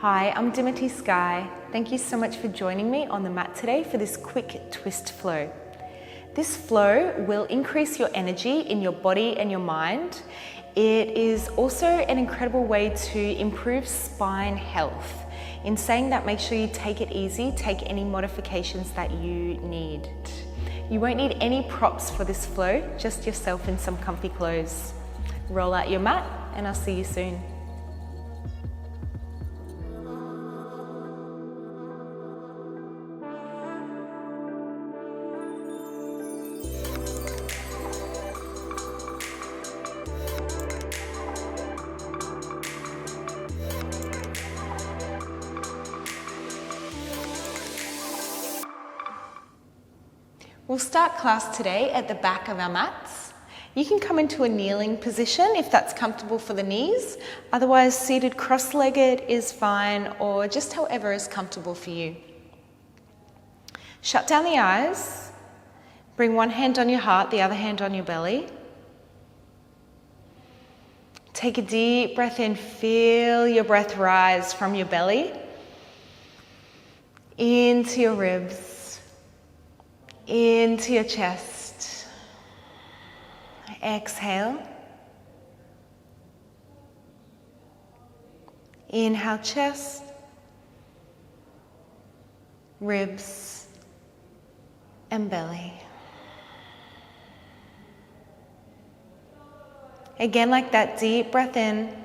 Hi, I'm Dimity Sky. Thank you so much for joining me on the mat today for this quick twist flow. This flow will increase your energy in your body and your mind. It is also an incredible way to improve spine health. In saying that, make sure you take it easy, take any modifications that you need. You won't need any props for this flow, just yourself in some comfy clothes. Roll out your mat and I'll see you soon. We'll start class today at the back of our mats. You can come into a kneeling position if that's comfortable for the knees. Otherwise, seated cross-legged is fine, or just however is comfortable for you. Shut down the eyes. Bring one hand on your heart, the other hand on your belly. Take a deep breath in. Feel your breath rise from your belly into your ribs, into your chest. Exhale. Inhale, chest, ribs, and belly. Again, like that, deep breath in.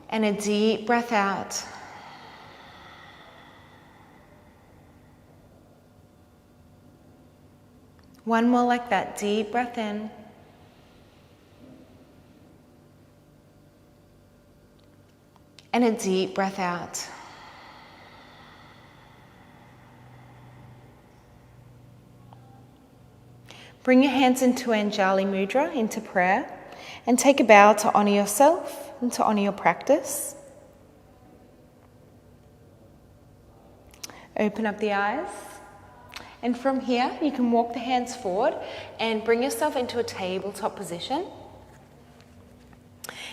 And a deep breath out. One more like that, deep breath in. And a deep breath out. Bring your hands into Anjali Mudra, into prayer, and take a bow to honor yourself and to honor your practice. Open up the eyes. And from here, you can walk the hands forward and bring yourself into a tabletop position.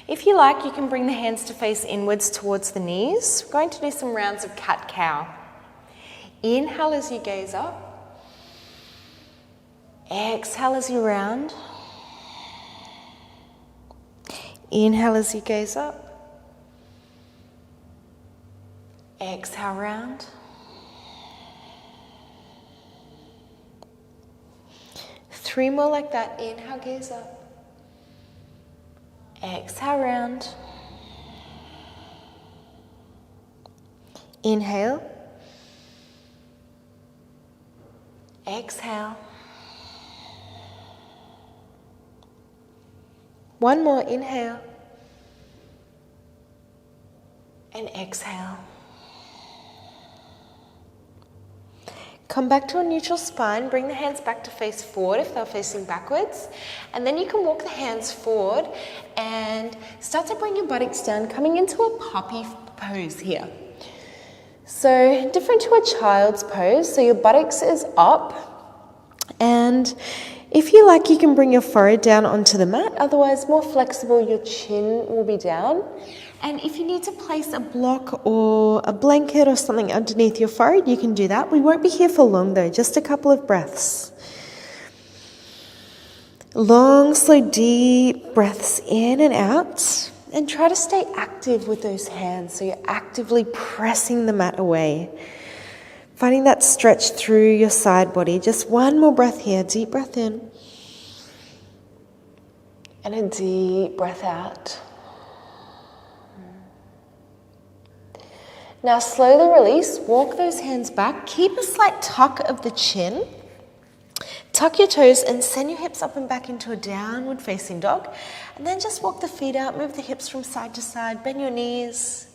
If you like, you can bring the hands to face inwards towards the knees. We're going to do some rounds of cat-cow. Inhale as you gaze up. Exhale as you round. Inhale as you gaze up. Exhale, round. Three more like that. Inhale, gaze up. Exhale, round. Inhale. Exhale. One more. Inhale. And exhale. Come back to a neutral spine. Bring the hands back to face forward if they're facing backwards. And then you can walk the hands forward and start to bring your buttocks down, coming into a puppy pose here. So different to a child's pose. So your buttocks is up. And if you like, you can bring your forehead down onto the mat. Otherwise, more flexible, your chin will be down. And if you need to place a block or a blanket or something underneath your forehead, you can do that. We won't be here for long though, just a couple of breaths. Long, slow, deep breaths in and out. And try to stay active with those hands, so you're actively pressing the mat away. Finding that stretch through your side body. Just one more breath here, deep breath in. And a deep breath out. Now slowly release, walk those hands back, keep a slight tuck of the chin, tuck your toes and send your hips up and back into a downward facing dog, and then just walk the feet out, move the hips from side to side, bend your knees,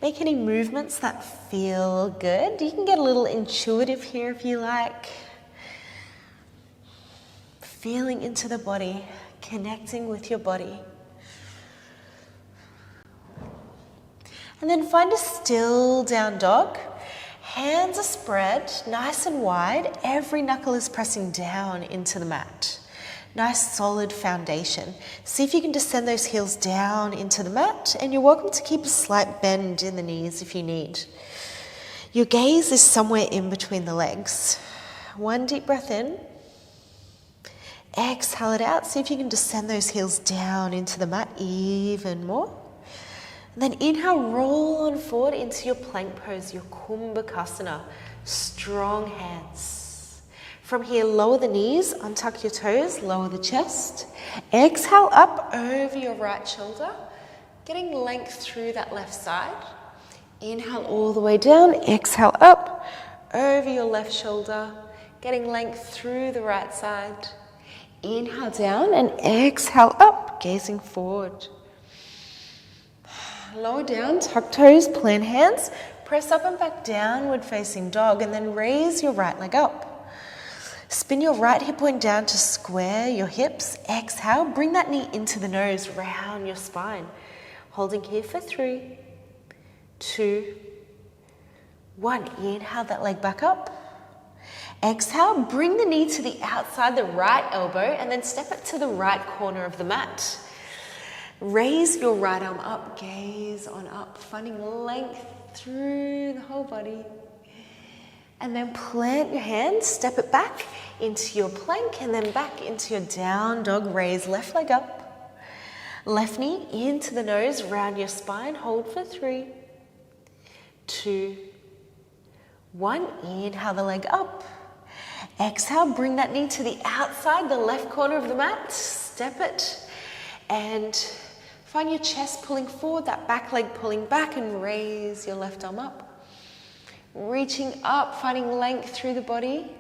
make any movements that feel good. You can get a little intuitive here if you like, feeling into the body, connecting with your body. And then find a still down dog. Hands are spread, nice and wide. Every knuckle is pressing down into the mat. Nice solid foundation. See if you can descend those heels down into the mat, and you're welcome to keep a slight bend in the knees if you need. Your gaze is somewhere in between the legs. One deep breath in. Exhale it out. See if you can descend those heels down into the mat even more. And then inhale, roll on forward into your plank pose, your Kumbhakasana. Strong hands. From here, lower the knees, untuck your toes, lower the chest. Exhale up over your right shoulder, getting length through that left side. Inhale all the way down, exhale up over your left shoulder, getting length through the right side. Inhale down and exhale up, gazing forward. Lower down, tuck toes, plant hands, press up and back, downward facing dog, and then raise your right leg up. Spin your right hip point down to square your hips. Exhale, bring that knee into the nose, round your spine. Holding here for 3, 2, 1. Inhale that leg back up. Exhale, bring the knee to the outside, the right elbow, and then step it to the right corner of the mat. Raise your right arm up, gaze on up, finding length through the whole body. And then plant your hands, step it back into your plank, and then back into your down dog. Raise left leg up. Left knee into the nose, round your spine. Hold for 3, 2, 1. Inhale the leg up. Exhale, bring that knee to the outside, the left corner of the mat. Step it and find your chest pulling forward, that back leg pulling back, and raise your left arm up. Reaching up, finding length through the body.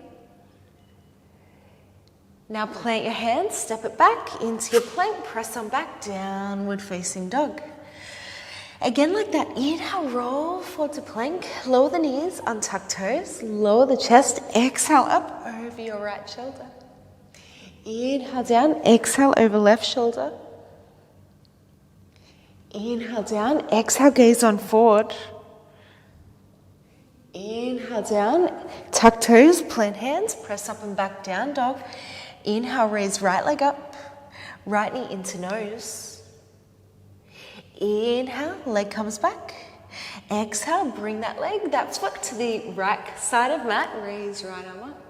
Now plant your hands, step it back into your plank, press on back, downward facing dog. Again like that, inhale, roll forward to plank, lower the knees, untuck toes, lower the chest, exhale up over your right shoulder. Inhale down, exhale over left shoulder. Inhale down, exhale, gaze on forward. Inhale down, tuck toes, plant hands, press up and back, down dog. Inhale, raise right leg up, right knee into nose. Inhale, leg comes back. Exhale, bring that leg, that foot to the right side of mat, raise right arm up.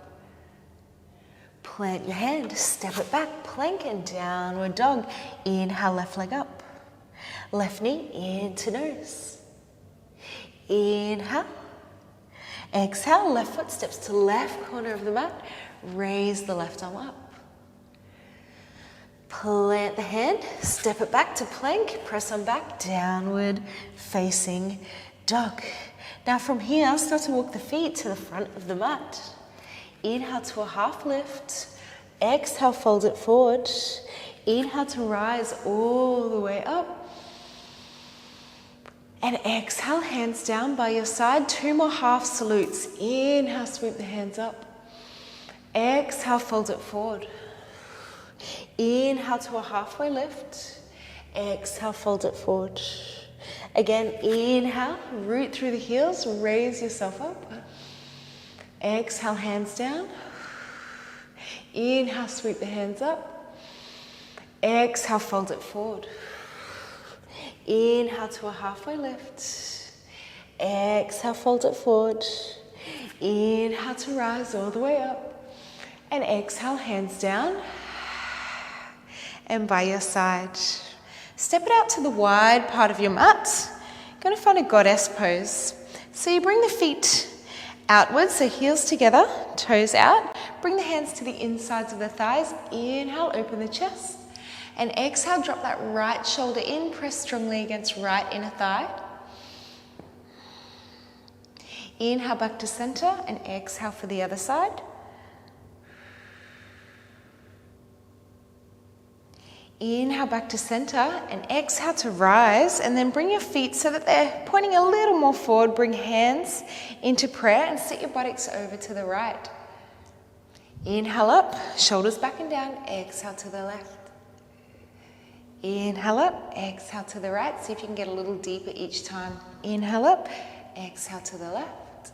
Plant your hand, step it back, plank and downward dog. Inhale, left leg up. Left knee into nose. Inhale. Exhale, left foot steps to left corner of the mat. Raise the left arm up. Plant the hand, step it back to plank, press on back, downward facing dog. Now from here, start to walk the feet to the front of the mat. Inhale to a half lift. Exhale, fold it forward. Inhale to rise all the way up. And exhale, hands down by your side. 2 more half salutes. Inhale, sweep the hands up. Exhale, fold it forward. Inhale to a halfway lift. Exhale, fold it forward. Again, inhale, root through the heels, raise yourself up. Exhale, hands down. Inhale, sweep the hands up. Exhale, fold it forward. Inhale to a halfway lift. Exhale, fold it forward. Inhale to rise all the way up. And exhale, hands down. And by your side. Step it out to the wide part of your mat. You're going to find a goddess pose. So you bring the feet outwards, so heels together, toes out. Bring the hands to the insides of the thighs. Inhale, open the chest. And exhale, drop that right shoulder in. Press strongly against right inner thigh. Inhale back to center and exhale for the other side. Inhale back to center and exhale to rise, and then bring your feet so that they're pointing a little more forward. Bring hands into prayer and sit your buttocks over to the right. Inhale up, shoulders back and down, exhale to the left. Inhale up, exhale to the right. See if you can get a little deeper each time. Inhale up, exhale to the left.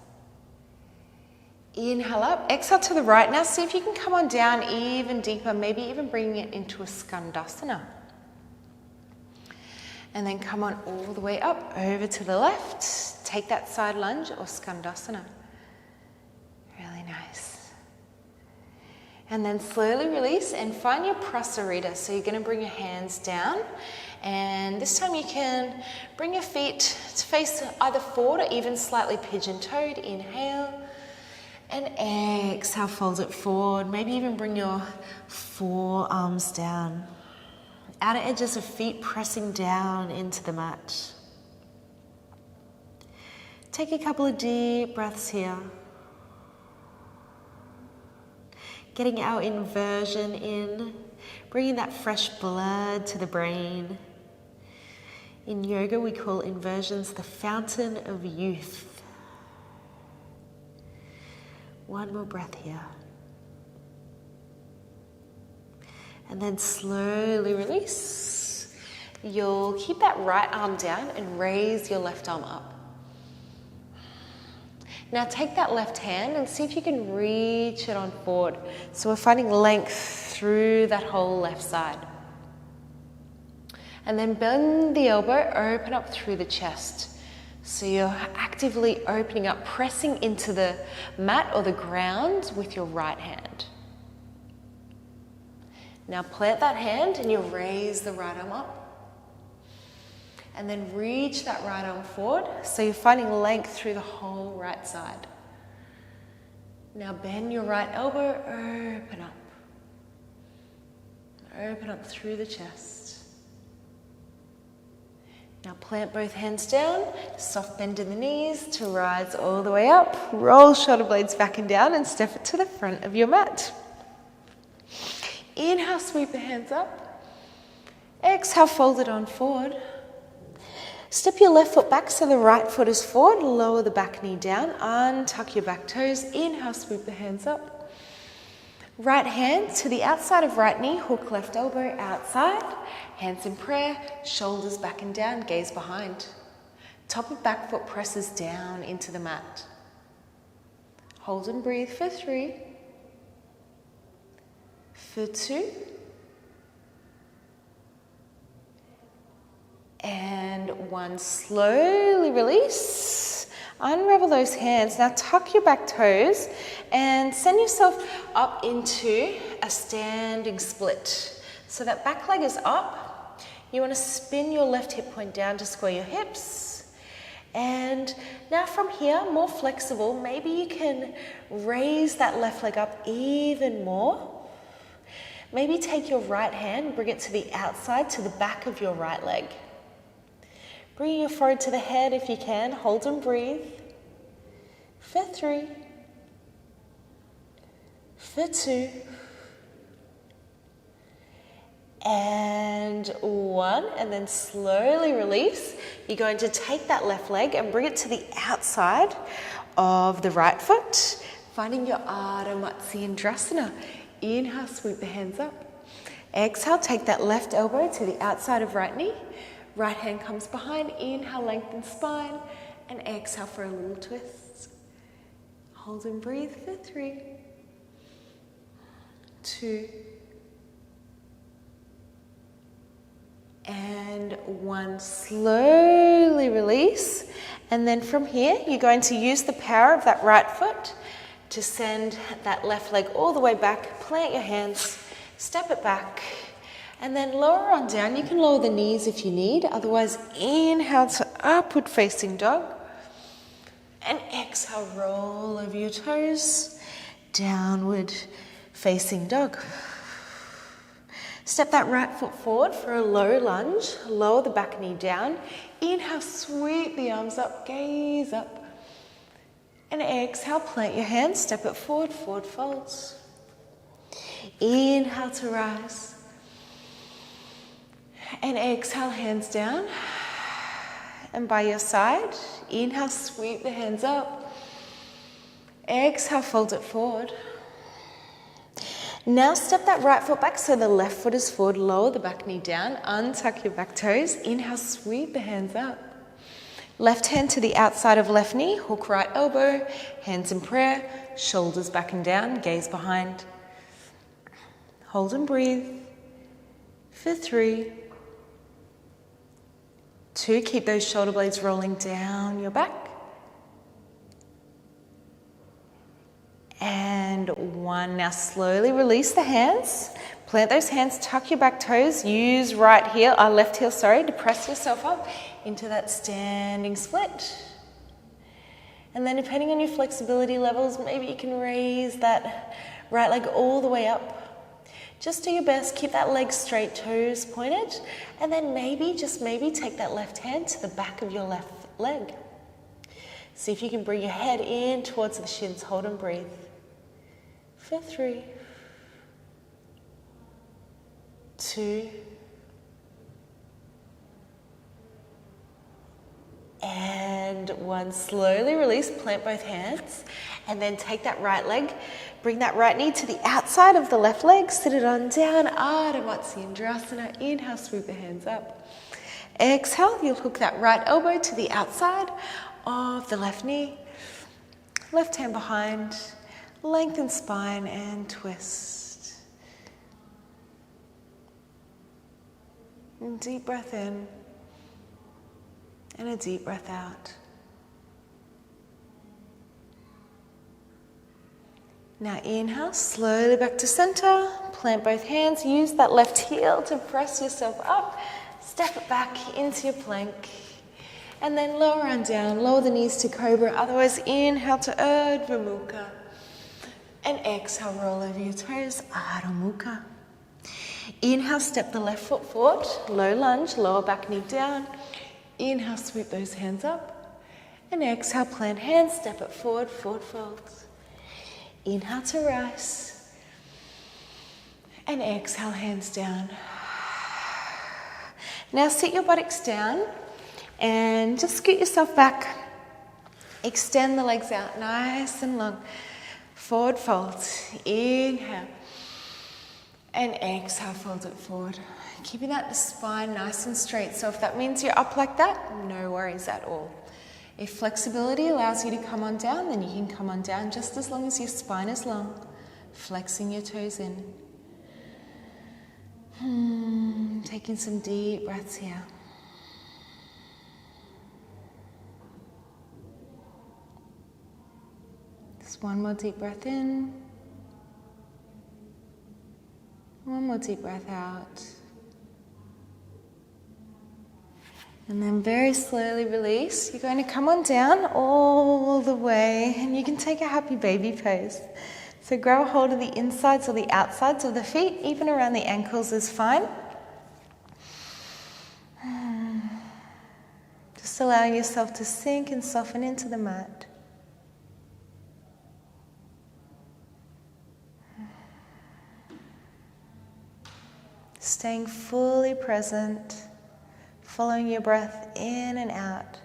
Inhale up, exhale to the right. Now see if you can come on down even deeper, maybe even bringing it into a skandasana. And then come on all the way up, over to the left. Take that side lunge or skandasana. Really nice. And then slowly release and find your prasarita. So you're going to bring your hands down. And this time you can bring your feet to face either forward or even slightly pigeon-toed. Inhale. And exhale, fold it forward. Maybe even bring your forearms down. Outer edges of feet pressing down into the mat. Take a couple of deep breaths here. Getting our inversion in, bringing that fresh blood to the brain. In yoga, we call inversions the fountain of youth. One more breath here. And then slowly release. You'll keep that right arm down and raise your left arm up. Now take that left hand and see if you can reach it on forward. So we're finding length through that whole left side. And then bend the elbow, open up through the chest. So you're actively opening up, pressing into the mat or the ground with your right hand. Now plant that hand and you'll raise the right arm up. And then reach that right arm forward. So you're finding length through the whole right side. Now bend your right elbow, open up. Open up through the chest. Now plant both hands down, soft bend in the knees to rise all the way up. Roll shoulder blades back and down and step it to the front of your mat. Inhale, sweep the hands up. Exhale, fold it on forward. Step your left foot back so the right foot is forward. Lower the back knee down. Untuck your back toes. Inhale, sweep the hands up. Right hand to the outside of right knee. Hook left elbow outside. Hands in prayer. Shoulders back and down. Gaze behind. Top of back foot presses down into the mat. Hold and breathe for 3. For 2. And 1. Slowly release. Unravel those hands. Now tuck your back toes and send yourself up into a standing split. So that back leg is up. You want to spin your left hip point down to square your hips. And now from here, more flexible, maybe you can raise that left leg up even more. Maybe take your right hand, bring it to the outside, to the back of your right leg. Bring your forehead to the head if you can. Hold and breathe. For 3. For 2. And 1. And then slowly release. You're going to take that left leg and bring it to the outside of the right foot, finding your Ardha Matsyendrasana. Inhale, sweep the hands up. Exhale, take that left elbow to the outside of right knee. Right hand comes behind. Inhale, lengthen spine. And exhale for a little twist. Hold and breathe for 3. 2. And 1. Slowly release. And then from here, you're going to use the power of that right foot to send that left leg all the way back. Plant your hands, step it back, and then lower on down. You can lower the knees if you need. Otherwise, inhale to upward facing dog. And exhale, roll over your toes, downward facing dog. Step that right foot forward for a low lunge. Lower the back knee down. Inhale, sweep the arms up, gaze up. And exhale, plant your hands, step it forward, forward folds. Inhale to rise. And exhale, hands down. And by your side, inhale, sweep the hands up. Exhale, fold it forward. Now step that right foot back so the left foot is forward. Lower the back knee down. Untuck your back toes. Inhale, sweep the hands up. Left hand to the outside of left knee. Hook right elbow. Hands in prayer. shoulders back and down, gaze behind. Hold and breathe for 3, 2, keep those shoulder blades rolling down your back. And 1, now slowly release the hands. Plant those hands, tuck your back toes, use left heel, to press yourself up into that standing split. And then depending on your flexibility levels, maybe you can raise that right leg all the way up. Just do your best, keep that leg straight, toes pointed, and then maybe, just maybe, take that left hand to the back of your left leg. See if you can bring your head in towards the shins, hold and breathe. For 3, 2, and 1. Slowly release, plant both hands, and then take that right leg, bring that right knee to the outside of the left leg, sit it on down, Ardha Matsyendrasana. Inhale, swoop the hands up. Exhale, you'll hook that right elbow to the outside of the left knee, left hand behind, lengthen spine and twist. And deep breath in and a deep breath out. Now inhale, slowly back to center, plant both hands, use that left heel to press yourself up, step it back into your plank, and then lower on down, lower the knees to cobra, otherwise inhale to Urdhva Mukha, and exhale, roll over your toes, Adho Mukha. Inhale, step the left foot forward, low lunge, lower back knee down, inhale, sweep those hands up, and exhale, plant hands, step it forward, forward fold. Inhale to rise, and exhale, hands down. Now sit your buttocks down and just scoot yourself back. Extend the legs out nice and long. Forward fold, inhale, and exhale, fold it forward. Keeping that spine nice and straight. So if that means you're up like that, no worries at all. If flexibility allows you to come on down, then you can come on down just as long as your spine is long, flexing your toes in. Taking some deep breaths here. Just one more deep breath in. One more deep breath out. And then very slowly release. You're going to come on down all the way, and you can take a happy baby pose. So grab a hold of the insides or the outsides of the feet, even around the ankles is fine. Just allowing yourself to sink and soften into the mat. Staying fully present. Following your breath in and out.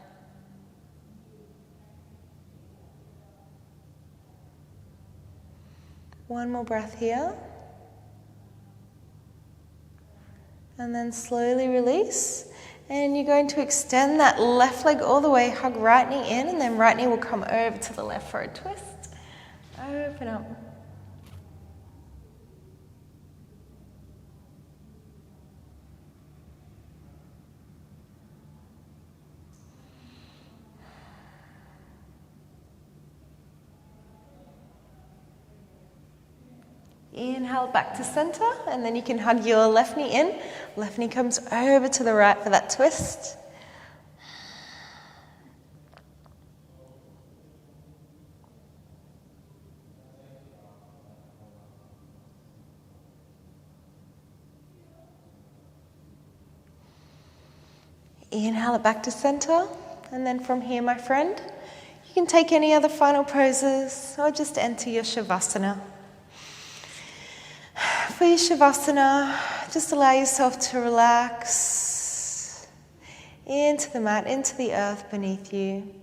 One more breath here. And then slowly release. And you're going to extend that left leg all the way, hug right knee in, and then right knee will come over to the left for a twist. Open up. Inhale back to center, and then you can hug your left knee in. Left knee comes over to the right for that twist. Inhale it back to center, and then from here, my friend, you can take any other final poses or just enter your Shavasana. For your Shavasana, just allow yourself to relax into the mat, into the earth beneath you.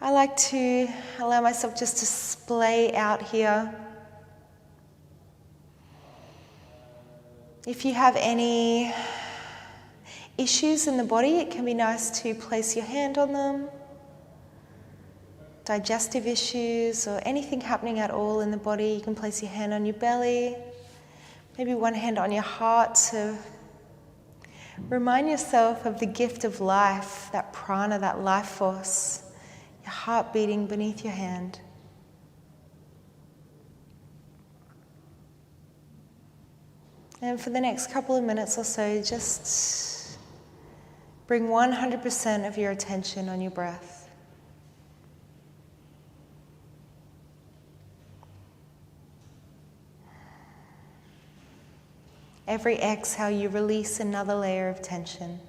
I like to allow myself just to splay out here. If you have any issues in the body, it can be nice to place your hand on them. digestive issues or anything happening at all in the body, you can place your hand on your belly, maybe one hand on your heart to remind yourself of the gift of life, that prana, that life force, your heart beating beneath your hand. And for the next couple of minutes or so, just bring 100% of your attention on your breath. Every exhale, you release another layer of tension.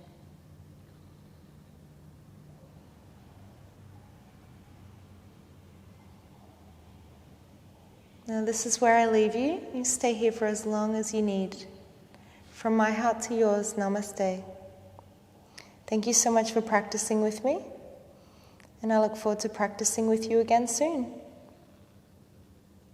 Now this is where I leave you. You stay here for as long as you need. From my heart to yours, namaste. Thank you so much for practicing with me, and I look forward to practicing with you again soon.